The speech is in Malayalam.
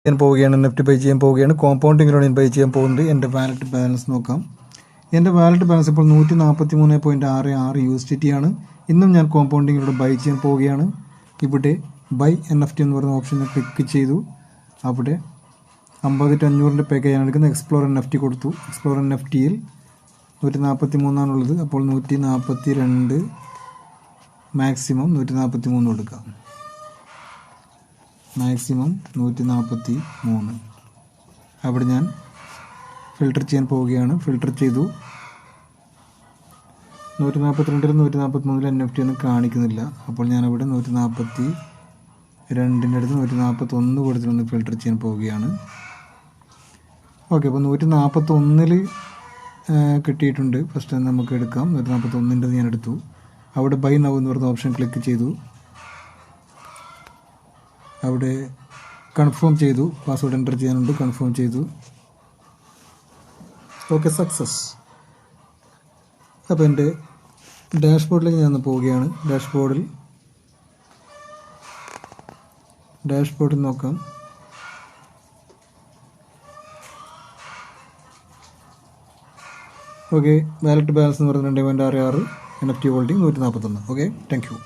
ചെയ്യാൻ പോവുകയാണ്, നെഫ്റ്റ് ബൈ ചെയ്യാൻ പോവുകയാണ്, കോമ്പൗണ്ടിങ്ങിലൂടെ ഞാൻ ബൈ ചെയ്യാൻ പോകുന്നത്. എൻ്റെ വാലറ്റ് ബാലൻസ് നോക്കാം. എൻ്റെ വാലറ്റ് ബാലൻസ് ഇപ്പോൾ 143.66 USDT ആണ്. ഇന്നും ഞാൻ കോമ്പൗണ്ടിങ്ങിലൂടെ ബൈ ചെയ്യാൻ പോവുകയാണ്. ഇവിടെ ബൈ NFT എന്ന് പറയുന്ന ഓപ്ഷനിൽ ക്ലിക്ക് ചെയ്തു. അവിടെ 50-500 പാക്കേജാണ് എടുക്കുന്നത്. എക്സ്പ്ലോർ NFT കൊടുത്തു. എക്സ്പ്ലോർ NFTയിൽ 143 അപ്പോൾ 142, മാക്സിമം 143 കൊടുക്കാം. മാക്സിമം 143. അവിടെ ഞാൻ ഫിൽട്ടർ ചെയ്യാൻ പോവുകയാണ്. ഫിൽട്ടർ ചെയ്തു. 142-ൽ 143 NFT ഒന്നും കാണിക്കുന്നില്ല. അപ്പോൾ ഞാനവിടെ 142-ൻ്റെ അടുത്ത് 141 കൊടുത്തിട്ടൊന്ന് ഫിൽട്ടർ ചെയ്യാൻ പോവുകയാണ്. ഓക്കെ, അപ്പോൾ 141-ൽ കിട്ടിയിട്ടുണ്ട്. ഫസ്റ്റ് നമുക്ക് എടുക്കാം. 141-ൻ്റെ ഞാൻ എടുത്തു. അവിടെ ബൈ നൗ എന്ന് പറയുന്ന ഓപ്ഷൻ ക്ലിക്ക് ചെയ്തു. അവിടെ കൺഫേം ചെയ്തു. പാസ്വേഡ് എൻ്റർ ചെയ്യാനുണ്ട്. കൺഫേം ചെയ്തു. Okay, success. അപ്പോൾ എൻ്റെ ഡാഷ്ബോർഡിലേക്ക് ഞാൻ പോവുകയാണ്. ഡാഷ്ബോർഡിൽ നോക്കാം. ഓക്കെ, വാലറ്റ് ബാലൻസ് എന്ന് പറയുന്നത് 2.66, NFT holding 141. Okay, thank you.